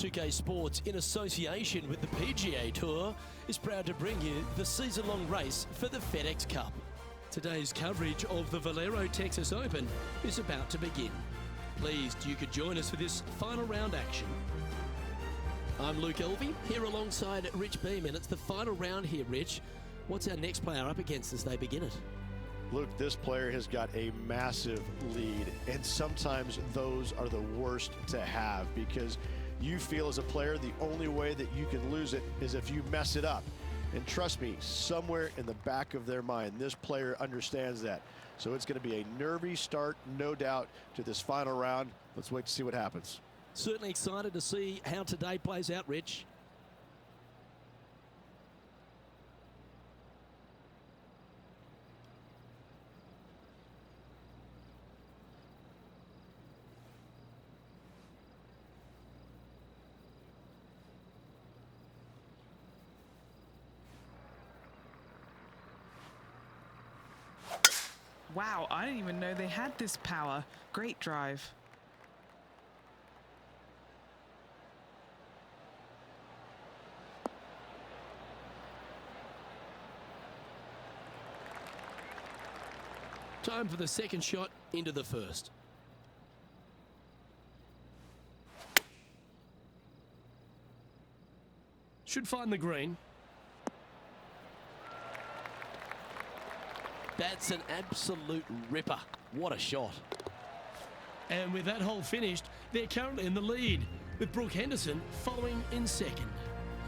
2K Sports, in association with the PGA Tour, is proud to bring you the season-long race for the FedEx Cup. Today's coverage of the Valero Texas Open is about to begin. Pleased you could join us for this final round action. I'm Luke Elvey, here alongside Rich Beeman. It's the final round here, Rich. What's our next player up against as they begin it? Luke, this player has got a massive lead, and sometimes those are the worst to have because you feel as a player the only way that you can lose it is if you mess it up. And trust me, somewhere in the back of their mind, this player understands that. So it's going to be a nervy start, no doubt, to this final round. Let's wait to see what happens. Certainly excited to see how today plays out, Rich. Wow, I didn't even know they had this power. Great drive. Time for the second shot into the first. Should find the green. That's an absolute ripper. What a shot. And with that hole finished, they're currently in the lead, with Brooke Henderson following in second.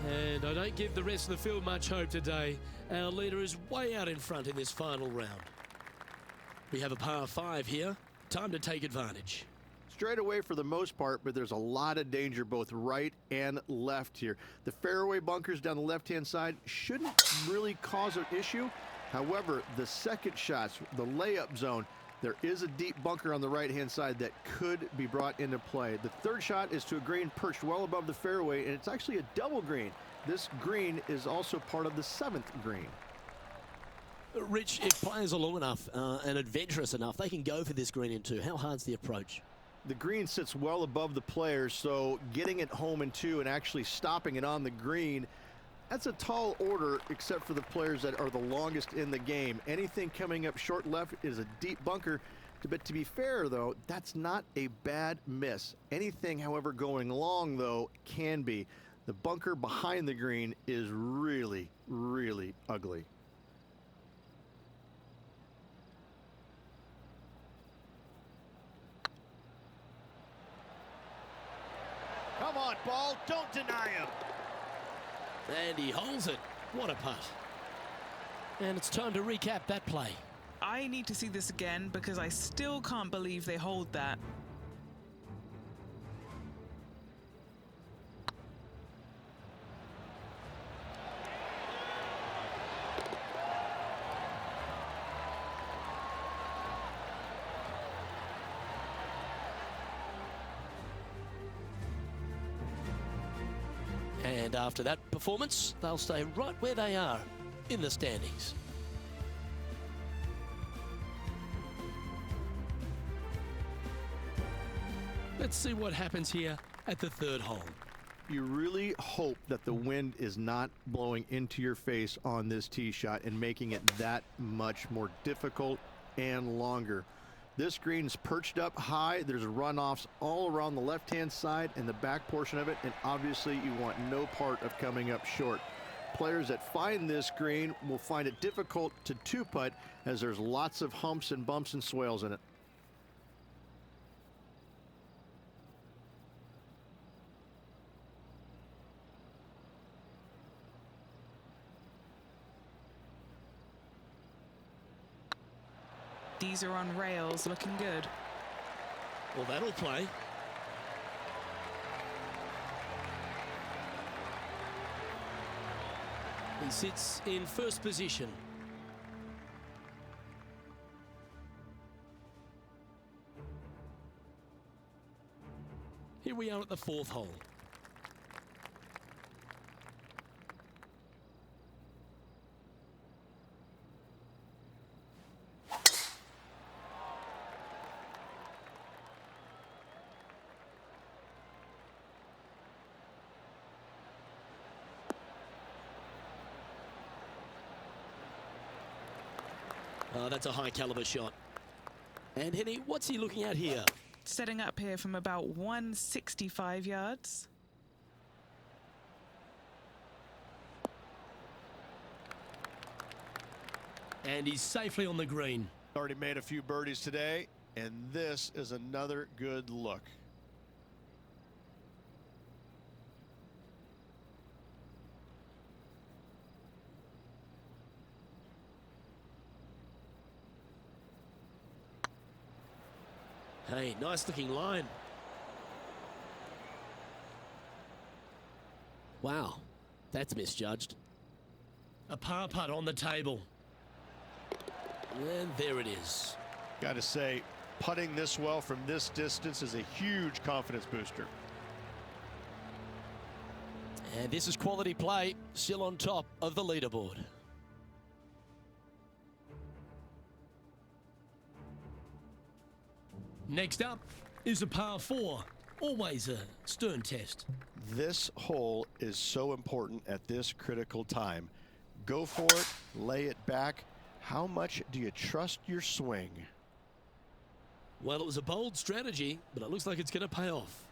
And I don't give the rest of the field much hope today. Our leader is way out in front in this final round. We have a par 5 here. Time to take advantage. Straight away for the most part, but there's a lot of danger both right and left here. The fairway bunkers down the left-hand side shouldn't really cause an issue. However, the second shots, the layup zone, there is a deep bunker on the right-hand side that could be brought into play. The third shot is to a green perched well above the fairway, and it's actually a double green. This green is also part of the 7th green. Rich, if players are long enough and adventurous enough, they can go for this green in 2. How hard's the approach? The green sits well above the players, so getting it home in 2 and actually stopping it on the green, that's a tall order except for the players that are the longest in the game. Anything coming up short left is a deep bunker. But to be fair, though, that's not a bad miss. Anything, however, going long, though, can be. The bunker behind the green is really, really ugly. Come on, ball. Don't deny him. And he holds it. What a putt. And it's time to recap that play. I need to see this again because I still can't believe they hold that. And after that performance, they'll stay right where they are in the standings. Let's see what happens here at the 3rd hole. You really hope that the wind is not blowing into your face on this tee shot and making it that much more difficult and longer. This green's perched up high. There's runoffs all around the left-hand side and the back portion of it, and obviously you want no part of coming up short. Players that find this green will find it difficult to 2-putt as there's lots of humps and bumps and swales in it. These are on rails, looking good. Well, that'll play. He sits in first position. Here we are at the 4th hole. Oh, that's a high caliber shot. And Henny, what's he looking at here? Setting up here from about 165 yards. And he's safely on the green. Already made a few birdies today, and this is another good look. Hey, nice looking line. Wow, that's misjudged. A par putt on the table. And there it is. Got to say, putting this well from this distance is a huge confidence booster. And this is quality play, still on top of the leaderboard. Next up is a par 4. Always a stern test. This hole is so important at this critical time. Go for it, lay it back. How much do you trust your swing? Well, it was a bold strategy, but it looks like it's going to pay off.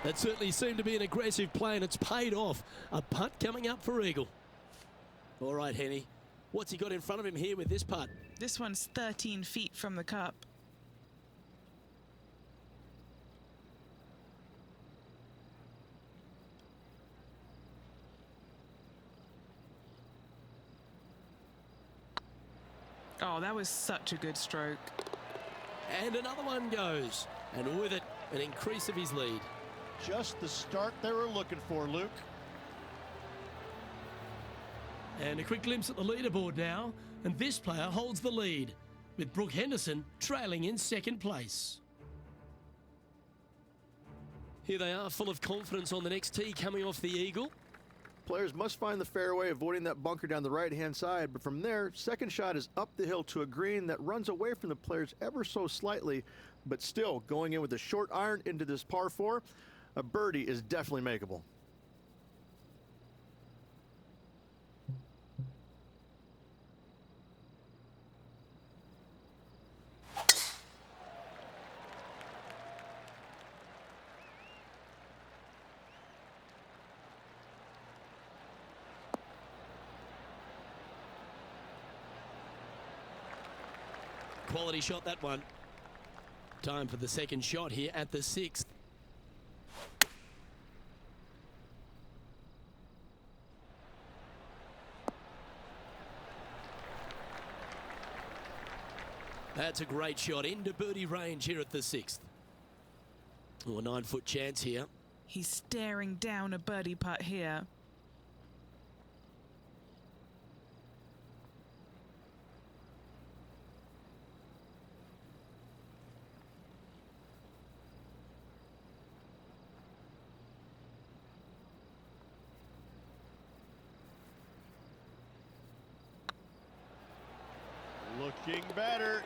That certainly seemed to be an aggressive play, and it's paid off. A putt coming up for eagle. All right, Henny. What's he got in front of him here with this putt? This one's 13 feet from the cup. Oh, that was such a good stroke. And another one goes. And with it, an increase of his lead. Just the start they were looking for, Luke. And a quick glimpse at the leaderboard now. And this player holds the lead, with Brooke Henderson trailing in second place. Here they are, full of confidence on the next tee, coming off the eagle. Players must find the fairway, avoiding that bunker down the right-hand side. But from there, second shot is up the hill to a green that runs away from the players ever so slightly, but still going in with a short iron into this par 4. A birdie is definitely makeable. Quality shot, that one. Time for the second shot here at the 6th. That's a great shot into birdie range here at the 6th. Oh, a 9-foot chance here. He's staring down a birdie putt here. Looking better.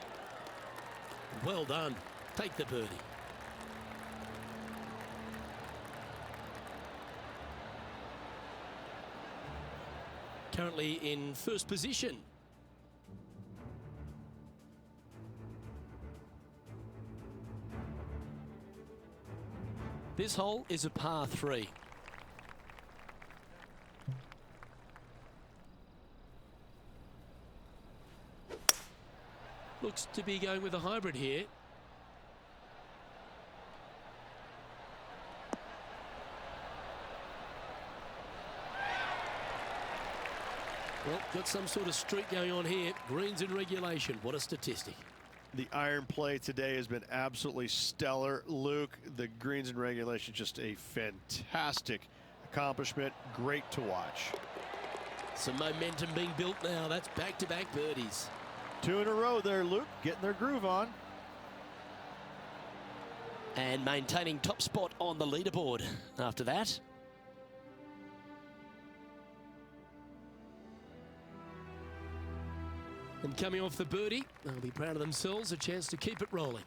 Well done. Take the birdie. Currently in first position. This hole is a par 3. Looks to be going with a hybrid here. Well, got some sort of streak going on here. Greens in regulation. What a statistic. The iron play today has been absolutely stellar, Luke. The greens in regulation, just a fantastic accomplishment. Great to watch. Some momentum being built now. That's back-to-back birdies. 2 in a row there, Luke, getting their groove on. And maintaining top spot on the leaderboard after that. And coming off the birdie, they'll be proud of themselves, a chance to keep it rolling.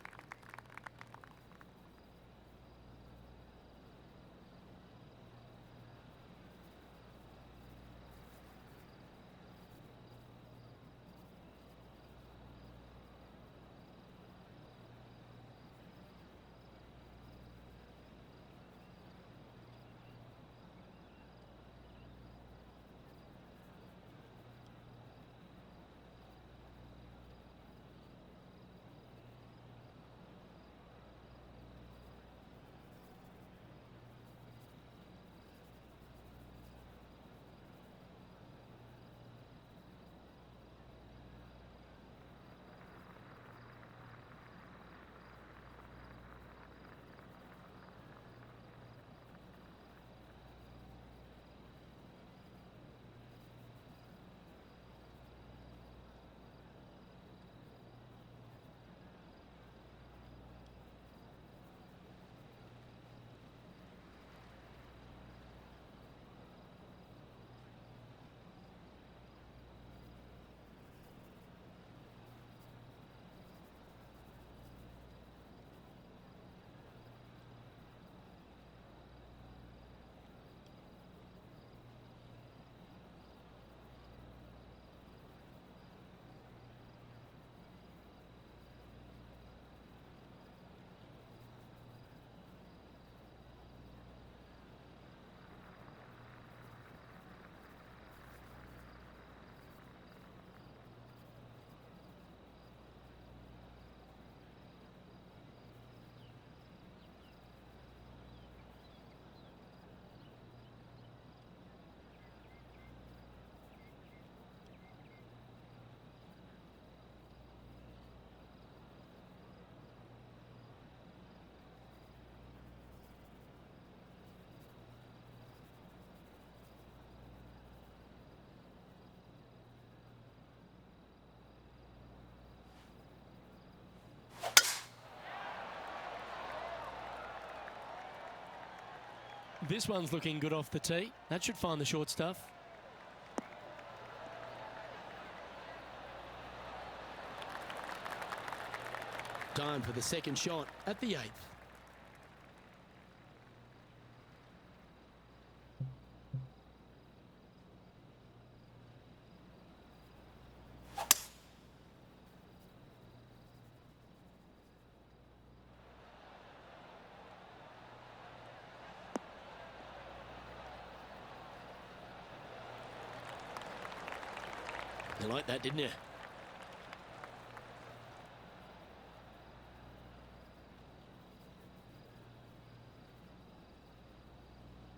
This one's looking good off the tee. That should find the short stuff. Time for the second shot at the 8th. You like that, didn't you?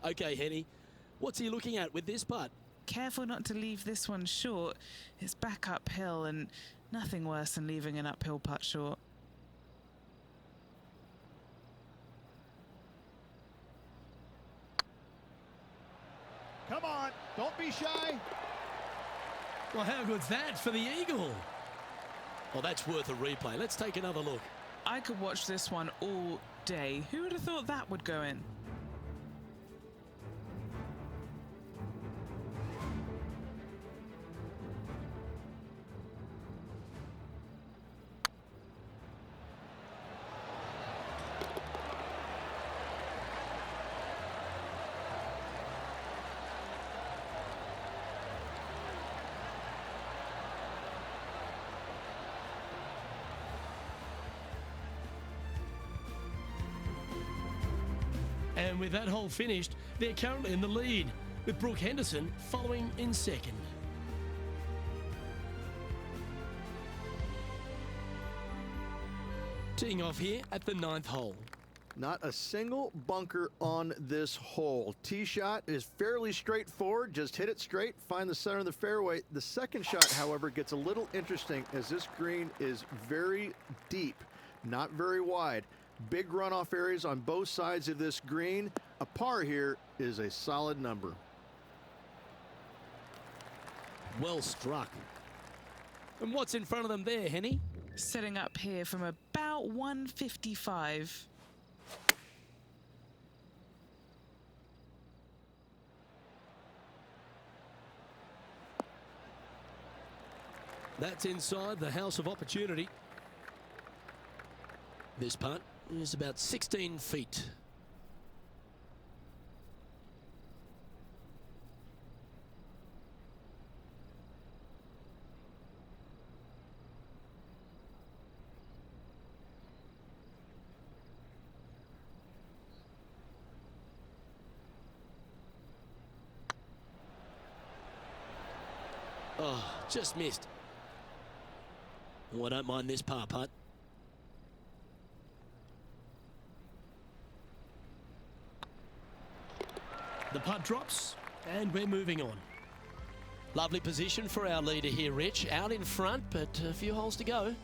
Okay, Henny, what's he looking at with this putt? Careful not to leave this one short. It's back uphill and nothing worse than leaving an uphill putt short. Come on, don't be shy. Well, how good's that for the eagle? Well, that's worth a replay. Let's take another look. I could watch this one all day. Who would have thought that would go in? And with that hole finished, they're currently in the lead, with Brooke Henderson following in second. Teeing off here at the 9th hole. Not a single bunker on this hole. Tee shot is fairly straightforward. Just hit it straight, find the center of the fairway. The second shot, however, gets a little interesting as this green is very deep, not very wide. Big runoff areas on both sides of this green. A par here is a solid number. Well struck. And what's in front of them there, Henny? Setting up here from about 155. That's inside the house of opportunity. This putt is about 16 feet. Oh, just missed. Oh, I don't mind this par putt. The putt drops, and we're moving on. Lovely position for our leader here, Rich. Out in front, but a few holes to go.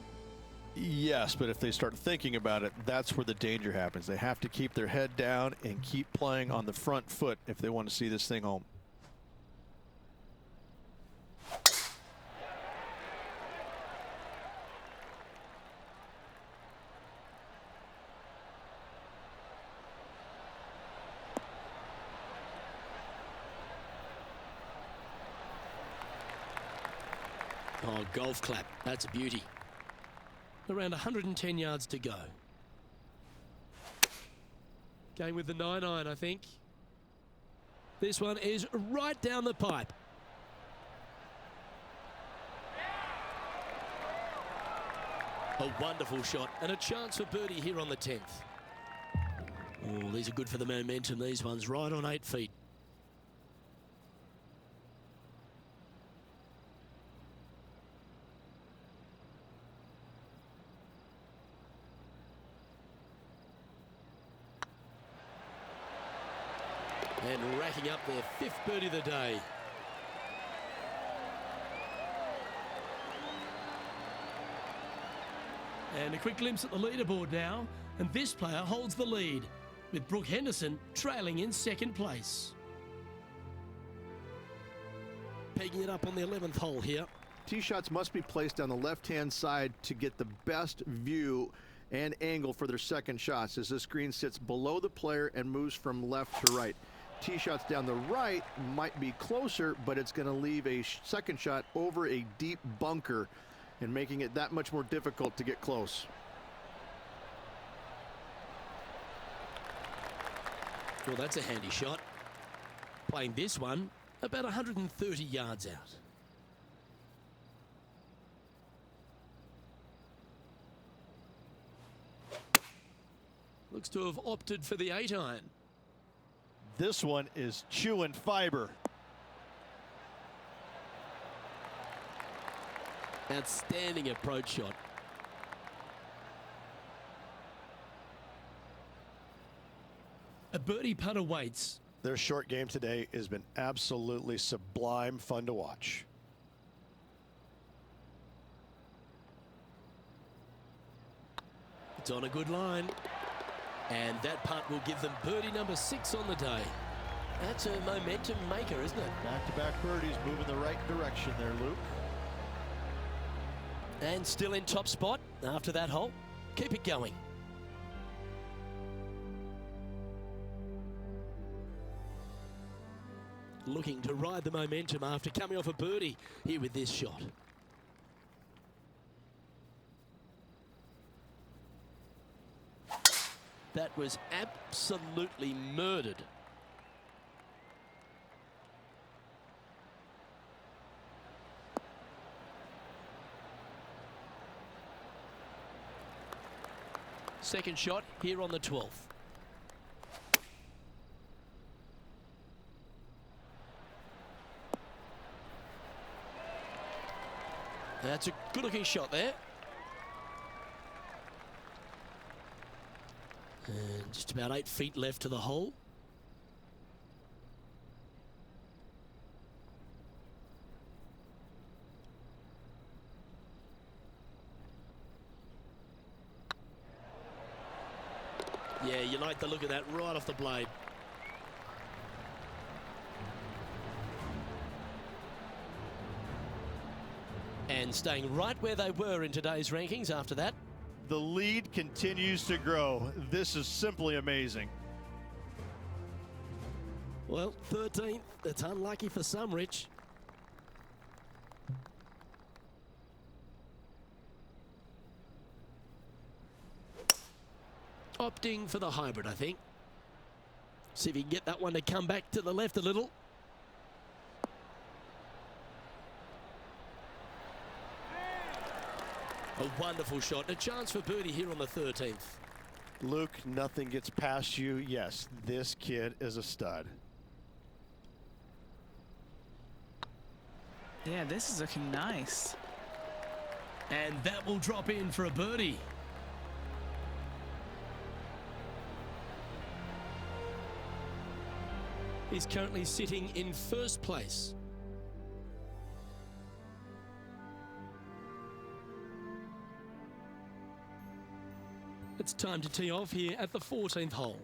Yes, but if they start thinking about it, that's where the danger happens. They have to keep their head down and keep playing on the front foot if they want to see this thing home. Oh, golf clap. That's a beauty. Around 110 yards to go. Going with the 9-iron, I think. This one is right down the pipe. A wonderful shot and a chance for birdie here on the 10th. Oh, these are good for the momentum. These ones right on 8 feet. And racking up their 5th birdie of the day. And a quick glimpse at the leaderboard now. And this player holds the lead, with Brooke Henderson trailing in 2nd place. Pegging it up on the 11th hole here. Tee shots must be placed on the left-hand side to get the best view and angle for their second shots as this green sits below the player and moves from left to right. tee shots down the right might be closer, but it's going to leave a second shot over a deep bunker and making it that much more difficult to get close. Well, that's a handy shot. Playing this one about 130 yards out. Looks to have opted for the 8-iron. This one is chewing fiber. Outstanding approach shot. A birdie putt awaits. Their short game today has been absolutely sublime fun to watch. It's on a good line. And that putt will give them birdie number 6 on the day. That's a momentum maker, isn't it? Back-to-back birdies moving the right direction there, Luke. And still in top spot after that hole. Keep it going. Looking to ride the momentum after coming off a birdie here with this shot. That was absolutely murdered. Second shot here on the 12th. That's a good looking shot there. And just about 8 feet left to the hole. Yeah, you like the look of that right off the blade. And staying right where they were in today's rankings after that. The lead continues to grow. This is simply amazing. Well, 13th. That's unlucky for some, Rich. Opting for the hybrid, I think. See if he can get that one to come back to the left a little. A wonderful shot. A chance for birdie here on the 13th. Luke, nothing gets past you. Yes, this kid is a stud. Yeah, this is looking nice. And that will drop in for a birdie. He's currently sitting in first place. It's time to tee off here at the 14th hole.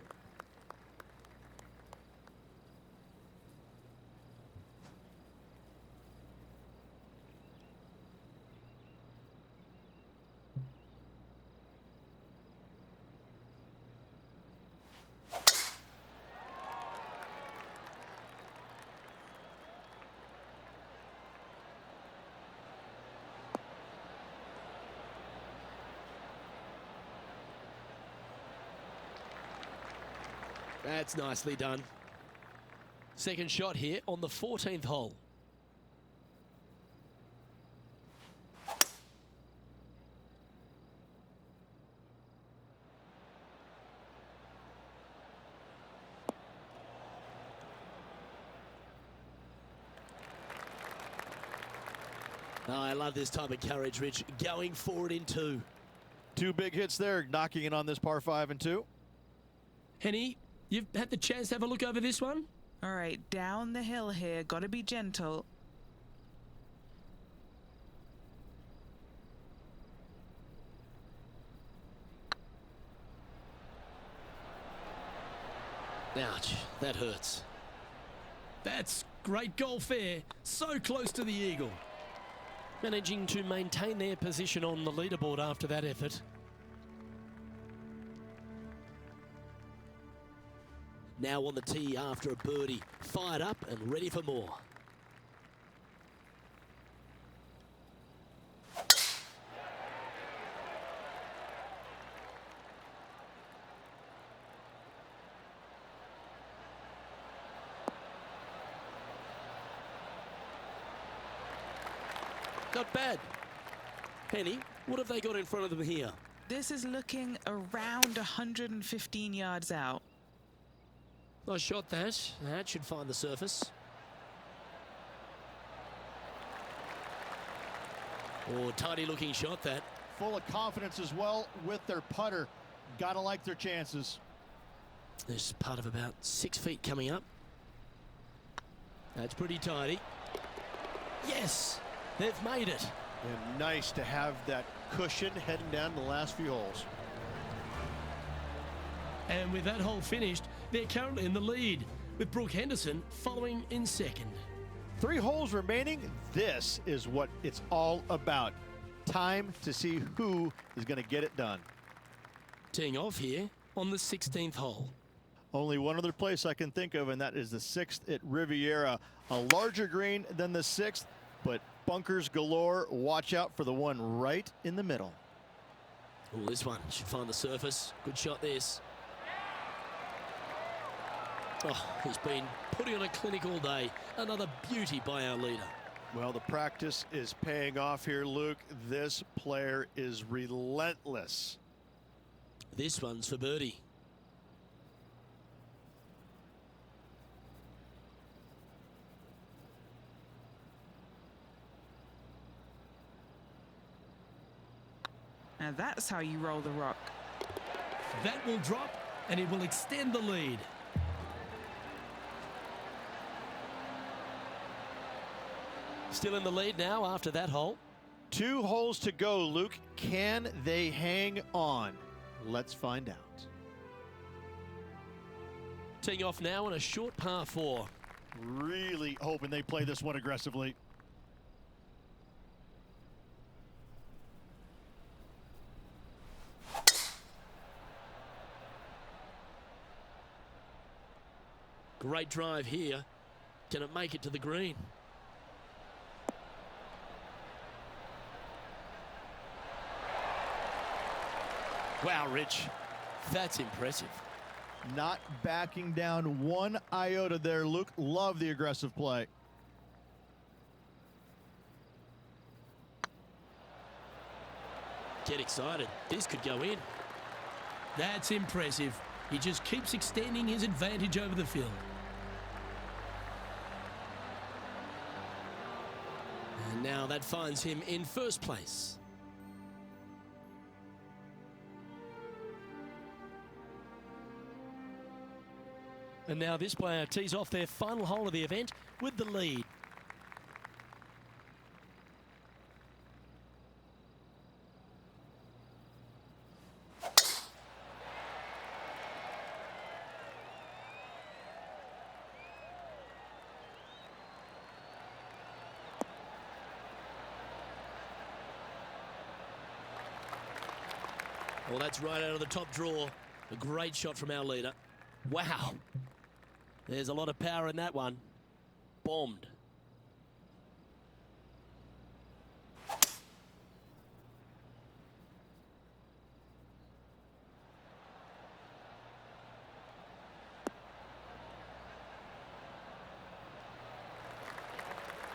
That's nicely done. Second shot here on the 14th hole. Oh, I love this type of courage, Rich. Going forward in 2. 2 big hits there, knocking it on this par 5 and 2. Henny, you've had the chance to have a look over this one? All right, down the hill here. Got to be gentle. Ouch, that hurts. That's great golf there. So close to the eagle. Managing to maintain their position on the leaderboard after that effort. Now on the tee after a birdie. Fired up and ready for more. Not bad. Penny, what have they got in front of them here? This is looking around 115 yards out. Nice shot that. That should find the surface. Oh, tidy looking shot that. Full of confidence as well with their putter. Gotta like their chances. There's part of about 6 feet coming up. That's pretty tidy. Yes, they've made it. And nice to have that cushion heading down the last few holes. And with that hole finished, they're currently in the lead, with Brooke Henderson following in second. 3 holes remaining. This is what it's all about. Time to see who is going to get it done. Teeing off here on the 16th hole. Only one other place I can think of, and that is the 6th at Riviera. A larger green than the 6th, but bunkers galore. Watch out for the one right in the middle. Oh, this one should find the surface. Good shot this. Oh, he's been putting on a clinic all day. Another beauty by our leader. Well, the practice is paying off here, Luke. This player is relentless. This one's for birdie. Now that's how you roll the rock. That will drop, and it will extend the lead. Still in the lead now after that hole. 2 holes to go, Luke. Can they hang on? Let's find out. Teeing off now on a short par 4. Really hoping they play this one aggressively. Great drive here. Can it make it to the green? Wow, Rich. That's impressive. Not backing down one iota there, Luke. Love the aggressive play. Get excited. This could go in. That's impressive. He just keeps extending his advantage over the field. And now that finds him in first place. And now this player tees off their final hole of the event with the lead. Well, that's right out of the top draw. A great shot from our leader. Wow. There's a lot of power in that one. Bombed.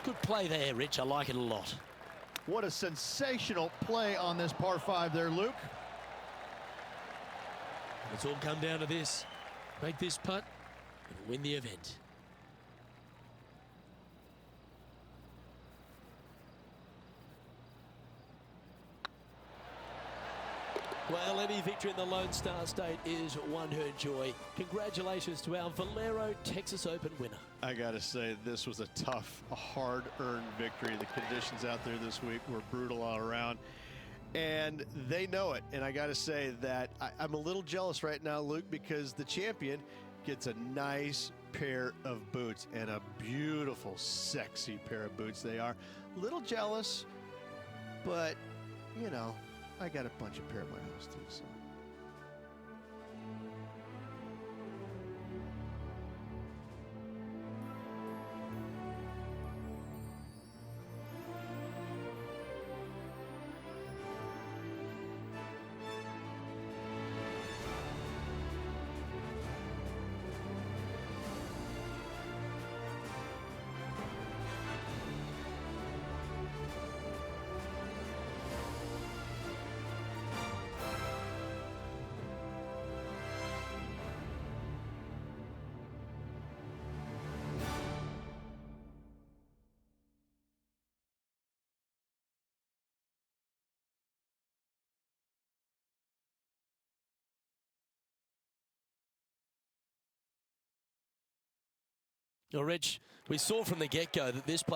Good play there, Rich. I like it a lot. What a sensational play on this par 5 there, Luke. It's all come down to this. Make this putt and win the event. Well, any victory in the Lone Star State is one hurt joy. Congratulations to our Valero Texas Open winner. I got to say, this was a tough, hard-earned victory. The conditions out there this week were brutal all around, and they know it. And I got to say that I'm a little jealous right now, Luke, because the champion gets a nice pair of boots, and a beautiful, sexy pair of boots they are. A little jealous, but, you know, I got a bunch of pair of my house too, so. Well, Rich, we saw from the get-go that this